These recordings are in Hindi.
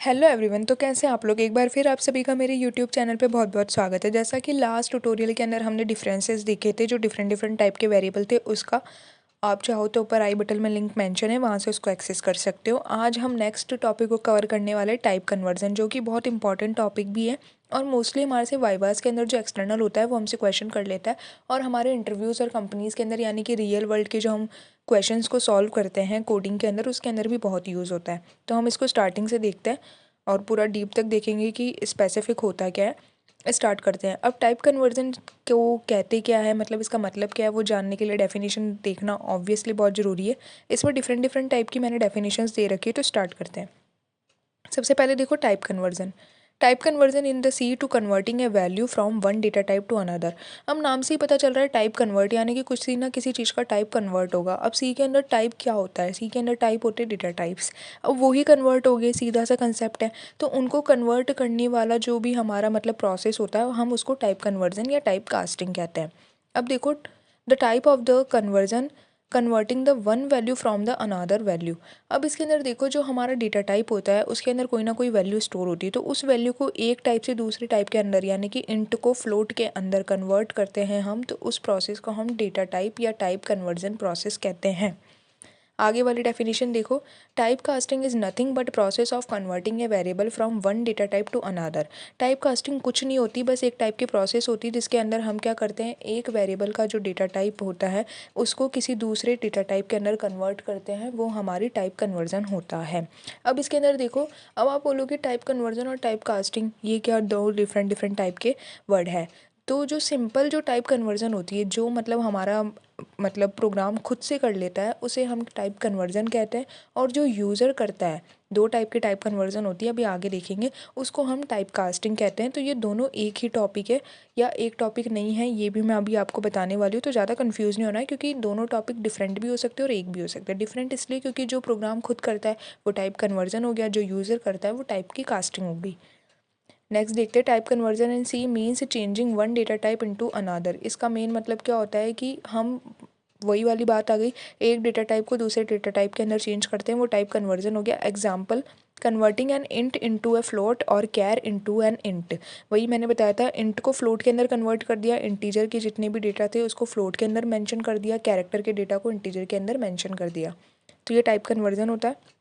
Hello everyone. तो कैसे हैं आप लोग। एक बार फिर आप सभी का मेरे यूट्यूब चैनल पे बहुत बहुत स्वागत है। जैसा कि लास्ट ट्यूटोरियल के अंदर हमने डिफरेंसेस देखे थे, जो डिफरेंट डिफरेंट टाइप के वेरिएबल थे, उसका आप चाहो तो ऊपर आई बटन में लिंक मेंशन है, वहाँ से उसको एक्सेस कर सकते हो। आज हम नेक्स्ट टॉपिक को कवर करने वाले टाइप कन्वर्जन, जो कि बहुत इंपॉर्टेंट टॉपिक भी है और मोस्टली हमारे से वाइवास के अंदर जो एक्सटर्नल होता है वो हमसे क्वेश्चन कर लेता है, और हमारे इंटरव्यूज़ और कंपनीज़ के अंदर यानी कि रियल वर्ल्ड के जो हम क्वेश्चंस को सॉल्व करते हैं कोडिंग के अंदर, उसके अंदर भी बहुत यूज़ होता है। तो हम इसको स्टार्टिंग से देखते हैं और पूरा डीप तक देखेंगे कि स्पेसिफिक होता क्या है। स्टार्ट करते हैं। अब टाइप कन्वर्जन को कहते क्या है, मतलब इसका मतलब क्या है, वो जानने के लिए डेफिनेशन देखना ऑब्वियसली बहुत ज़रूरी है। इसमें डिफरेंट डिफरेंट टाइप की मैंने डेफिनेशंस दे रखी है, तो स्टार्ट करते हैं। सबसे पहले देखो type conversion in the C to converting a value from one data type to another. अब नाम से ही पता चल रहा है टाइप कन्वर्ट, यानी कि कुछ सी ना किसी चीज़ का टाइप कन्वर्ट होगा। अब सी के अंदर टाइप क्या होता है, सी के अंदर टाइप होते हैं डेटा टाइप्स। अब वही कन्वर्ट हो गए, सीधा सा कंसेप्ट है। तो उनको कन्वर्ट करने वाला जो भी हमारा मतलब प्रोसेस होता है, हम उसको टाइप कन्वर्जन या टाइप कास्टिंग कहते हैं। अब देखो, the type of the conversion converting the one value from the another value. अब इसके अंदर देखो, जो हमारा डेटा टाइप होता है उसके अंदर कोई ना कोई वैल्यू स्टोर होती है, तो उस वैल्यू को एक टाइप से दूसरे टाइप के अंदर यानी कि इंट को फ्लोट के अंदर कन्वर्ट करते हैं हम, तो उस प्रोसेस को हम डेटा टाइप या टाइप कन्वर्जन प्रोसेस कहते हैं। आगे वाली डेफिनेशन देखो, type casting is nothing but process of converting a variable from one data type to another. Type casting कुछ नहीं होती, बस एक टाइप की प्रोसेस होती है जिसके अंदर हम क्या करते हैं, एक वेरिएबल का जो डेटा टाइप होता है उसको किसी दूसरे डेटा टाइप के अंदर कन्वर्ट करते हैं, वो हमारी टाइप कन्वर्जन होता है। अब इसके अंदर देखो, अब आप बोलोगे टाइप कन्वर्जन और टाइप कास्टिंग ये क्या दो डिफरेंट डिफरेंट टाइप के वर्ड है। तो जो सिंपल जो टाइप कन्वर्जन होती है, जो मतलब हमारा मतलब प्रोग्राम खुद से कर लेता है, उसे हम टाइप कन्वर्जन कहते हैं। और जो यूज़र करता है, दो टाइप की टाइप कन्वर्जन होती है, अभी आगे देखेंगे, उसको हम टाइप कास्टिंग कहते हैं। तो ये दोनों एक ही टॉपिक है या एक टॉपिक नहीं है, ये भी मैं अभी आपको बताने वाली हूँ। तो ज़्यादा कन्फ्यूज़ नहीं होना है, क्योंकि दोनों टॉपिक डिफरेंट भी हो सकते हैं और एक भी हो सकता है। डिफरेंट इसलिए क्योंकि जो प्रोग्राम खुद करता है वो टाइप कन्वर्जन हो गया, जो यूज़र करता है वो टाइप की कास्टिंग हो गई। नेक्स्ट देखते हैं, type conversion in C means changing one data type into another. इसका मेन मतलब क्या होता है कि हम वही वाली बात आ गई, एक डेटा टाइप को दूसरे डेटा टाइप के अंदर चेंज करते हैं, वो टाइप कन्वर्जन हो गया। Example, converting an int into a float और कैर इनटू एन इंट। वही मैंने बताया था, इंट को फ्लोट के अंदर कन्वर्ट कर दिया, इंटीजर के जितने भी डेटा थे उसको फ्लोट के अंदर मेंशन कर दिया, कैरेक्टर के डेटा को इंटीजर के अंदर मेंशन कर दिया। तो ये टाइप कन्वर्जन होता है।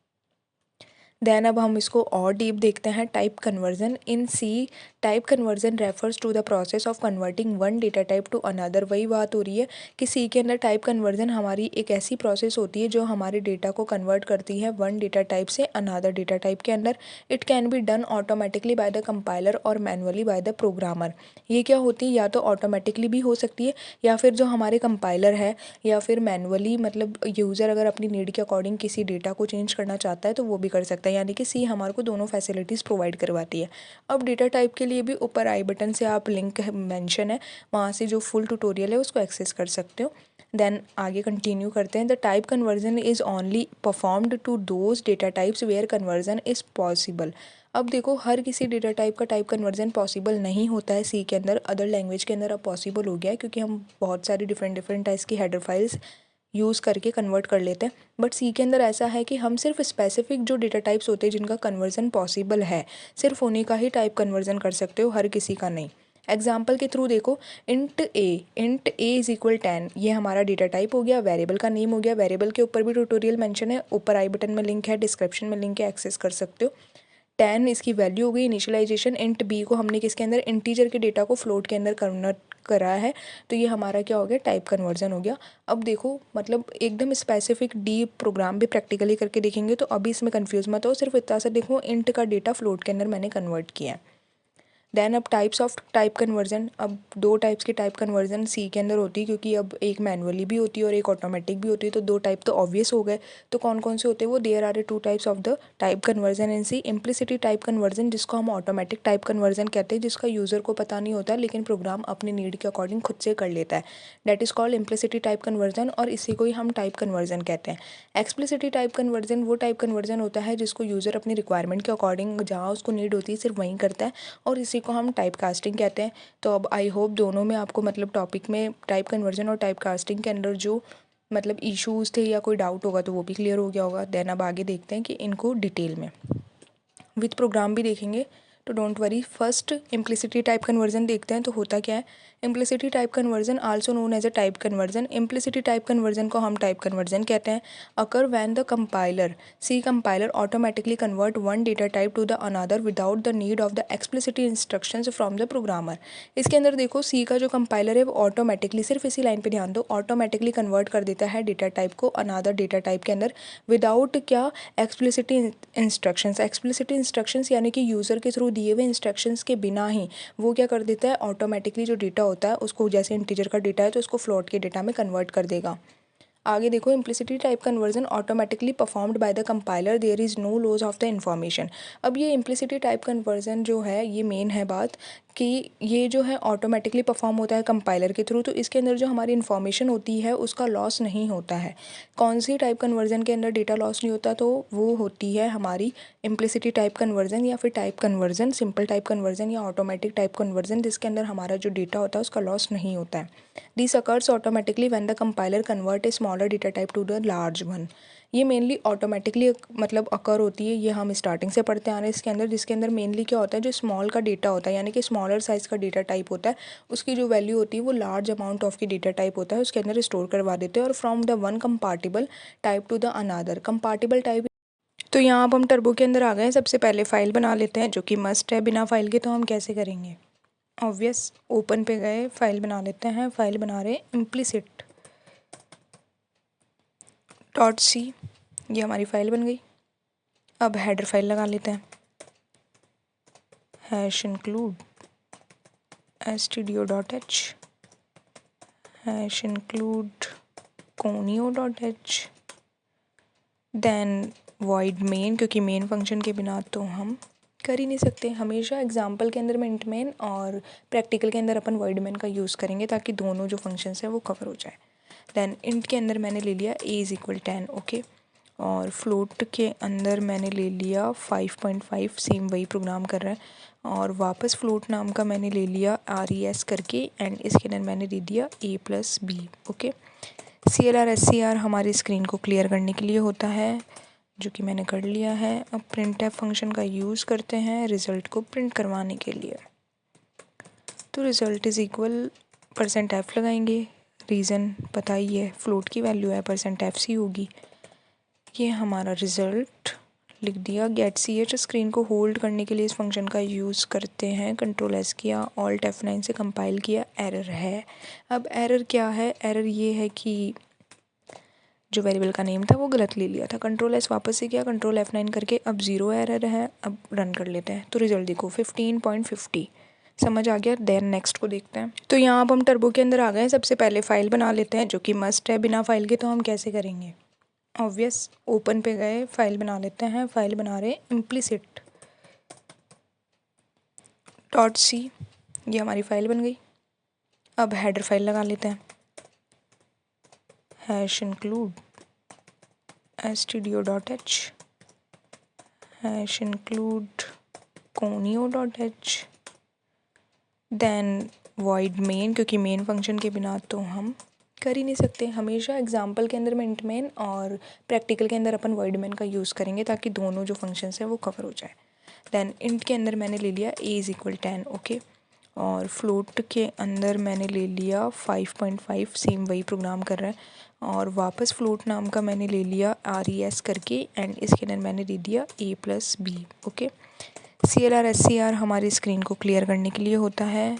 देन अब हम इसको और डीप देखते हैं। Type conversion in C, type conversion refers to the process of converting one data type to another. वही बात हो रही है कि सी के अंदर टाइप कन्वर्जन हमारी एक ऐसी प्रोसेस होती है जो हमारे डेटा को कन्वर्ट करती है वन डेटा टाइप से अनदर डेटा टाइप के अंदर। It can be done automatically bye the compiler और मैनुअली बाय द प्रोग्रामर। ये क्या होती है, या तो ऑटोमेटिकली भी हो सकती है, या फिर जो हमारे कंपाइलर है, या फिर मैनुअली, मतलब यूज़र अगर अपनी नीड के अकॉर्डिंग किसी डेटा को चेंज करना चाहता है तो वो भी कर सकता है। यानी कि सी हमारे को दोनों फैसिलिटीज़ प्रोवाइड करवाती है। अब डेटा टाइप के लिए भी ऊपर आई बटन से आप लिंक मेंशन है, वहाँ से जो फुल ट्यूटोरियल है उसको एक्सेस कर सकते हो। देन आगे कंटिन्यू करते हैं। The type conversion is only performed to those data types where conversion is possible. अब देखो, हर किसी डेटा टाइप का टाइप कन्वर्जन पॉसिबल नहीं होता है सी के अंदर। अदर लैंग्वेज के अंदर अब पॉसिबल हो गया है, क्योंकि हम बहुत सारी डिफरेंट डिफरेंट टाइप्स की हेडर फाइल्स यूज़ करके कन्वर्ट कर लेते हैं। बट सी के अंदर ऐसा है कि हम सिर्फ स्पेसिफिक जो डेटा टाइप्स होते हैं जिनका कन्वर्जन पॉसिबल है, सिर्फ उन्हीं का ही टाइप कन्वर्जन कर सकते हो, हर किसी का नहीं। एग्जाम्पल के थ्रू देखो, इंट ए इज इक्वल 10, ये हमारा डेटा टाइप हो गया, वेरिएबल का नेम हो गया। वेरिएबल के ऊपर भी ट्यूटोरियल मेंशन है, ऊपर आई बटन में लिंक है, डिस्क्रिप्शन में लिंक है, एक्सेस कर सकते हो। 10 इसकी वैल्यू हो गई इनिशियलाइजेशन। इंट बी को हमने किसके अंदर, इंटीजर के डेटा को फ्लोट के अंदर कन्वर्ट करा है, तो ये हमारा क्या हो गया, टाइप कन्वर्जन हो गया। अब देखो, मतलब एकदम स्पेसिफिक डीप प्रोग्राम भी प्रैक्टिकली करके देखेंगे, तो अभी इसमें कंफ्यूज मत हो, सिर्फ इतना सा देखो, इंट का डेटा फ्लोट के अंदर मैंने कन्वर्ट किया है। देन अब टाइप्स ऑफ टाइप कन्वर्जन, अब दो टाइप्स की टाइप कन्वर्जन सी के अंदर होती है, क्योंकि अब एक मैनुअली भी होती है और एक ऑटोमेटिक भी होती है, तो दो टाइप तो ऑब्वियस हो गए। तो कौन कौन से होते हैं वो, there are a two types of the type conversion in C. Implicit type conversion, जिसको हम ऑटोमेटिक टाइप कन्वर्जन कहते हैं, जिसका यूज़र को पता नहीं होता लेकिन प्रोग्राम अपनी नीड के अकॉर्डिंग खुद से कर लेता है, that is called implicit type conversion, और इसी को ही हम टाइप कन्वर्जन कहते हैं। एक्सप्लिसिटी टाइप कन्वर्जन वो टाइप कन्वर्जन होता है जिसको यूज़र अपनी रिक्वायरमेंट के अकॉर्डिंग जहाँ उसको नीड होती है सिर्फ वहीं करता है, और इसी को हम टाइप कास्टिंग कहते हैं। तो अब आई होप दोनों में आपको मतलब टॉपिक में टाइप कन्वर्जन और टाइप कास्टिंग के अंदर जो मतलब इश्यूज़ थे या कोई डाउट होगा तो वो भी क्लियर हो गया होगा। देन अब आगे देखते हैं कि इनको डिटेल में। विथ प्रोग्राम भी देखेंगे, तो don't worry. First implicit type conversion देखते हैं। तो होता क्या है, implicit type conversion also known as a type conversion. Implicit type conversion को हम टाइप कन्वर्जन कहते हैं। Occur when the compiler compiler automatically convert one data type to the another without the need of the explicit instructions from the programmer. इसके अंदर देखो, सी का जो कंपाइलर है वो ऑटोमेटिकली, सिर्फ इसी लाइन पे ध्यान दो, ऑटोमेटिकली कन्वर्ट कर देता है डेटा टाइप को अनदर डेटा टाइप के अंदर विदाउट क्या, एक्सप्लिसिटी इंस्ट्रक्शंस। एक्सप्लिसिटी इंस्ट्रक्शंस यानी कि यूज़र के थ्रू दिए हुए इंस्ट्रक्शंस के बिना ही वो क्या कर देता है, ऑटोमेटिकली जो डेटा होता है उसको, जैसे इंटीजर का डेटा है तो उसको फ्लोट के डेटा में कन्वर्ट कर देगा। आगे देखो, implicit type conversion automatically performed by the compiler, there is no loss of the information. अब ये इम्प्लिसिटी टाइप कन्वर्जन जो है, ये मेन है बात कि ये जो है ऑटोमेटिकली परफॉर्म होता है कंपाइलर के थ्रू, तो इसके अंदर जो हमारी इन्फॉर्मेशन होती है उसका लॉस नहीं होता है। कौन सी टाइप कन्वर्जन के अंदर डेटा लॉस नहीं होता, तो वो होती है हमारी इम्प्लिसिटी टाइप कन्वर्जन या फिर type conversion, simple type conversion या ऑटोमेटिक टाइप कन्वर्जन, जिसके अंदर हमारा जो डेटा होता है उसका लॉस नहीं होता है। This occurs automatically when the compiler convert a smaller data type to the large one. ये मेनली ऑटोमेटिकली मतलब अकर होती है, ये हम स्टार्टिंग से पढ़ते आ रहे हैं इसके अंदर, जिसके अंदर मेनली क्या होता है, जो स्मॉल का डेटा होता है यानी कि स्मॉलर साइज़ का डेटा टाइप होता है, उसकी जो वैल्यू होती है वो लार्ज अमाउंट ऑफ की डेटा टाइप होता है उसके अंदर स्टोर करवा देते हैं, और from the one compatible type to the another compatible type. तो यहाँ अब हम टर्बो के अंदर आ गए हैं। सबसे पहले फ़ाइल बना लेते हैं, जो कि मस्ट है। बिना फाइल के तो हम कैसे करेंगे, ऑब्वियस। ओपन पे गए, फाइल बना लेते हैं। फाइल बना रहे इम्प्लिसिट डॉट सी, ये हमारी फ़ाइल बन गई। अब हेडर फाइल लगा लेते हैं, hash include stdio.h, hash include conio.h, then void main, क्योंकि मेन फंक्शन के बिना तो हम कर ही नहीं सकते। हमेशा एग्जाम्पल के अंदर में int main और प्रैक्टिकल के अंदर अपन void main का यूज़ करेंगे ताकि दोनों जो फंक्शंस हैं वो कवर हो जाए। देन int के अंदर मैंने ले लिया a इज़ इक्वल 10, ओके। और फ्लोट के अंदर मैंने ले लिया 5.5, सेम वही प्रोग्राम कर रहा है। और वापस फ्लोट नाम का मैंने ले लिया res करके, एंड इसके अंदर मैंने दे दिया a+b, ओके। CLR हमारी स्क्रीन को क्लियर करने के लिए होता है, जो कि मैंने कर लिया है। अब printf फंक्शन का यूज़ करते हैं रिज़ल्ट को प्रिंट करवाने के लिए। तो रिज़ल्ट इज़ इक्वल %f लगाएंगे, रीज़न पता ही है, फ्लोट की वैल्यू है, %fc होगी। ये हमारा रिज़ल्ट लिख दिया। गेट ch स्क्रीन को होल्ड करने के लिए इस फंक्शन का यूज़ करते हैं। कंट्रोल-s किया, ऑल्ट F9 से कंपाइल किया, एरर है। अब एरर क्या है, एरर ये है कि जो वेरिएबल का नेम था वो गलत ले लिया था। कंट्रोल-s वापस से किया, कंट्रोल F9 करके अब 0 एरर है। अब रन कर लेते हैं, तो रिज़ल्ट देखो 15.50 समझ आ गया। देन नेक्स्ट को देखते हैं। तो यहाँ अब हम टर्बो के अंदर आ गए हैं। सबसे पहले फ़ाइल बना लेते हैं, जो कि मस्ट है। बिना फाइल के तो हम कैसे करेंगे, ऑब्वियस। ओपन पे गए, फाइल बना लेते हैं। फाइल बना रहे इम्प्लिसिट डॉट सी, ये हमारी फ़ाइल बन गई। अब हेडर फाइल लगा लेते हैं, hash include stdio.h, hash include conio.h, then void main, क्योंकि मेन फंक्शन के बिना तो हम कर ही नहीं सकते। हमेशा एग्जाम्पल के अंदर में int main और प्रैक्टिकल के अंदर अपन void main का यूज़ करेंगे ताकि दोनों जो फंक्शंस हैं वो कवर हो जाए। देन int के अंदर मैंने ले लिया a इज़ इक्वल 10, ओके। और फ्लोट के अंदर मैंने ले लिया 5.5, सेम वही प्रोग्राम कर रहा है। और वापस फ्लोट नाम का मैंने ले लिया res करके, एंड इसके अंदर मैंने दे दिया a+b, ओके। CLR हमारी स्क्रीन को क्लियर करने के लिए होता है,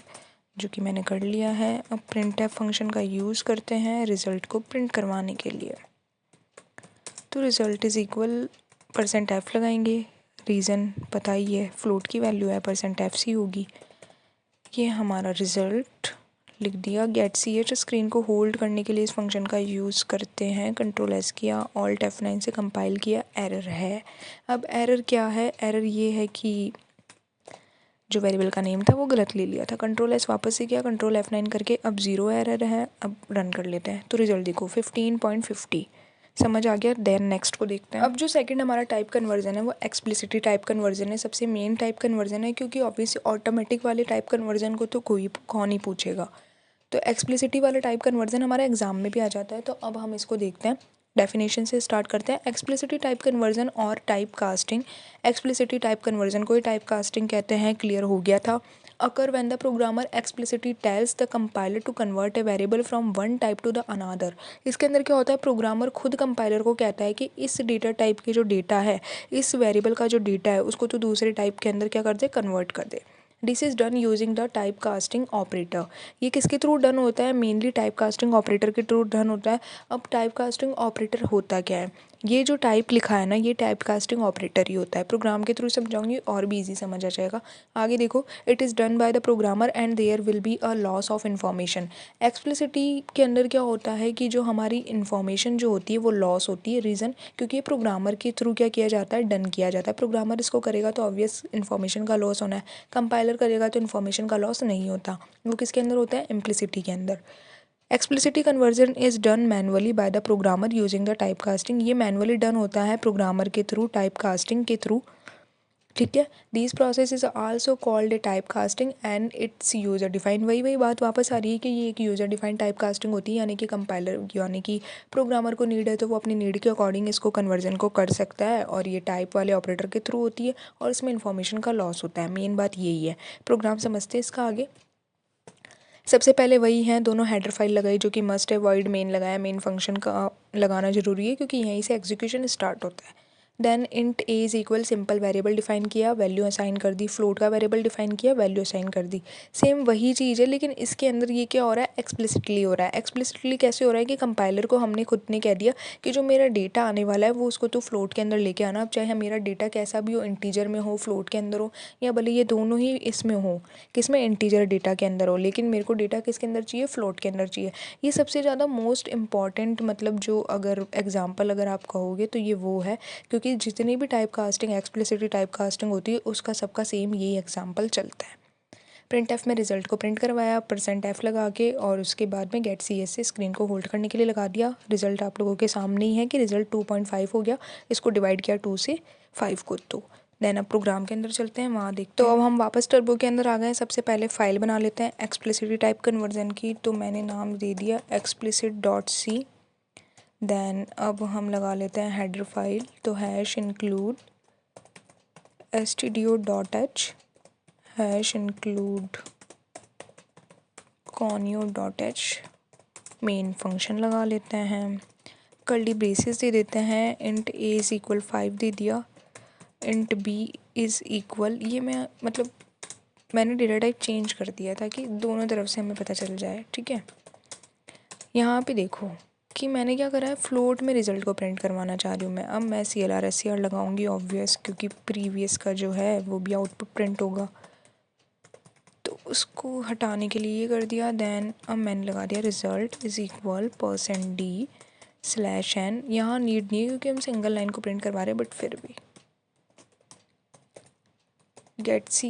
जो कि मैंने कर लिया है। अब printf फंक्शन का यूज़ करते हैं रिज़ल्ट को प्रिंट करवाने के लिए। तो रिज़ल्ट इज़ इक्वल %f लगाएंगे, रीज़न पता ही है, फ्लोट की वैल्यू है, %fc होगी। ये हमारा रिज़ल्ट लिख दिया। गेट ch स्क्रीन को होल्ड करने के लिए इस फंक्शन का यूज़ करते हैं। कंट्रोल-s किया, ऑल्ट F9 से कंपाइल किया, एरर है। अब एरर क्या है, एरर ये है कि जो वेरिएबल का नेम था वो गलत ले लिया था। कंट्रोल-s वापस से किया, कंट्रोल F9 करके अब 0 एरर है। अब रन कर लेते हैं, तो रिज़ल्ट देखो 15.50 समझ आ गया। देन नेक्स्ट को देखते हैं। अब जो सेकंड हमारा टाइप कन्वर्जन है वो एक्सप्लिसिटी टाइप कन्वर्जन है। सबसे मेन टाइप कन्वर्जन है, क्योंकि ऑब्वियसली ऑटोमेटिक वाले टाइप कन्वर्जन को तो कोई कौन ही पूछेगा। तो एक्सप्लिसिटी वाला टाइप कन्वर्जन हमारे एग्जाम में भी आ जाता है। तो अब हम इसको देखते हैं। डेफिनेशन से स्टार्ट करते हैं। एक्सप्लिसिटी टाइप कन्वर्जन और type casting. Explicitly type conversion को ही टाइप कास्टिंग कहते हैं, क्लियर हो गया था। Occur when the programmer explicitly tells the compiler to convert a variable from one type to the another. इसके अंदर क्या होता है, प्रोग्रामर खुद कंपाइलर को कहता है कि इस डेटा टाइप की जो डेटा है, इस वेरिएबल का जो डेटा है, उसको तो दूसरे टाइप के अंदर क्या कर दे, कन्वर्ट कर दे। This is done using the type casting operator. ये किसके थ्रू डन होता है, मेनली टाइप कास्टिंग ऑपरेटर के थ्रू डन होता है। अब टाइप कास्टिंग ऑपरेटर होता क्या है, ये जो टाइप लिखा है ना, ये टाइप कास्टिंग ऑपरेटर ही होता है। प्रोग्राम के थ्रू समझाऊंगी और भी इजी समझ आ जाएगा। आगे देखो, it is done by the programmer and there will be a loss of information. Explicit के अंदर क्या होता है कि जो हमारी इन्फॉर्मेशन जो होती है वो लॉस होती है। रीज़न, क्योंकि ये प्रोग्रामर के थ्रू क्या किया जाता है, डन किया जाता है। प्रोग्रामर इसको करेगा तो ऑब्वियस इन्फॉर्मेशन का लॉस होना है, कंपाइलर करेगा तो इन्फॉर्मेशन का लॉस नहीं होता। वो किसके अंदर होता है, इम्प्लिसिटी के अंदर। Explicitly conversion is done manually bye the programmer using the type casting. ये मैनुअली डन होता है प्रोग्रामर के थ्रू, टाइप कास्टिंग के थ्रू, ठीक है। These process is also called a type casting and it's user defined. वही बात वापस आ रही है कि ये एक यूज़र डिफाइंड टाइप कास्टिंग होती है, यानी कि कंपाइलर, यानी कि प्रोग्रामर को नीड है तो वो अपनी नीड के अकॉर्डिंग इसको कन्वर्जन को कर सकता है, और ये टाइप वाले ऑपरेटर के थ्रू होती है और इसमें इन्फॉर्मेशन का लॉस होता है। मेन बात यही है। प्रोग्राम समझते हैं इसका आगे। सबसे पहले वही हैं, दोनों हेडर फाइल लगाई जो कि मस्ट है, वॉइड मेन लगाया। मेन फंक्शन का लगाना ज़रूरी है क्योंकि यहीं से एग्जीक्यूशन स्टार्ट होता है। Then int a is equal, simple variable define किया, वैल्यू असाइन कर दी। फ्लोट का वेरिएबल डिफाइन किया, वैल्यू असाइन कर दी। सेम वही चीज़ है, लेकिन इसके अंदर ये क्या हो रहा है, एक्सप्लिसिटली हो रहा है। एक्सप्लिसिटली कैसे हो रहा है कि कंपाइलर को हमने खुद ने कह दिया कि जो मेरा डेटा आने वाला है वो उसको तो फ्लोट के अंदर लेके आना। अब चाहे मेरा डेटा कैसा भी हो, इंटीजर में हो, फ्लोट के अंदर हो, या भले ये दोनों ही इसमें हो, किसमें, इंटीजर डेटा के अंदर हो, लेकिन मेरे को डेटा किसके अंदर चाहिए, फ्लोट के अंदर चाहिए। ये सबसे ज़्यादा मोस्ट इम्पॉर्टेंट, मतलब जो अगर एग्जांपल अगर आप कहोगे तो ये वो है, क्योंकि जितनी भी type casting, explicitly type casting होती है, उसका सबका सेम यही एग्जांपल चलता है। प्रिंट एफ में रिजल्ट को प्रिंट करवाया %f लगा के, और उसके बाद में गेट सी एस से स्क्रीन को होल्ड करने के लिए लगा दिया। रिजल्ट आप लोगों के सामने ही है कि रिजल्ट 2.5 हो गया। इसको डिवाइड किया 2 से 5 को, तो देन अब प्रोग्राम के अंदर चलते हैं, वहाँ देखते हैं। तो अब हम वापस टर्बो के अंदर आ गए हैं। सबसे पहले फ़ाइल बना लेते हैं एक्सप्लिसिटी टाइप कन्वर्जन की, तो मैंने नाम दे दिया explicit.c। देन अब हम लगा लेते हैं हेडर फाइल, तो #include stdio.h #include conio.h। Main function लगा लेते हैं, कर्ली ब्रेसेस दे देते हैं, इंट a इज़ इक्वल 5 दे दिया, इंट b इज़ इक्वल, ये मैं मतलब मैंने डेटा टाइप चेंज कर दिया ताकि दोनों तरफ से हमें पता चल जाए, ठीक है। यहाँ पे देखो कि मैंने क्या करा है, फ्लोट में रिज़ल्ट को प्रिंट करवाना चाह रही हूँ मैं। अब मैं CLR लगाऊंगी ऑब्वियस, क्योंकि प्रीवियस का जो है वो भी आउटपुट प्रिंट होगा, तो उसको हटाने के लिए ये कर दिया। देन अब मैंने लगा दिया रिज़ल्ट इज़ इक्वल %d/n। यहाँ नीड नहीं है क्योंकि हम सिंगल लाइन को प्रिंट करवा रहे हैं, बट फिर भी get ch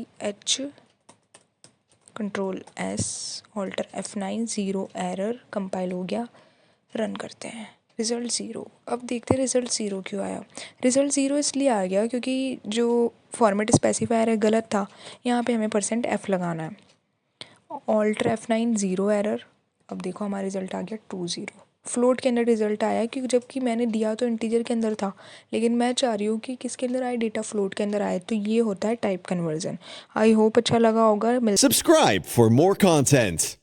Ctrl+S Alt F9 0 error, compile हो गया। रन करते हैं, रिज़ल्ट 0। अब देखते हैं रिज़ल्ट 0 क्यों आया। रिज़ल्ट 0 इसलिए आ गया क्योंकि जो फॉर्मेट स्पेसिफायर है गलत था, यहाँ पे हमें %f लगाना है। Alt F9 0 error. अब देखो हमारा रिज़ल्ट आ गया 20। फ्लोट के अंदर रिज़ल्ट आया क्योंकि जबकि मैंने दिया तो इंटीजर के अंदर था, लेकिन मैं चाह रही हूँ कि किसके अंदर आए, डेटा फ्लोट के अंदर आए, तो ये होता है टाइप कन्वर्जन। आई होप अच्छा लगा होगा। Subscribe for more content.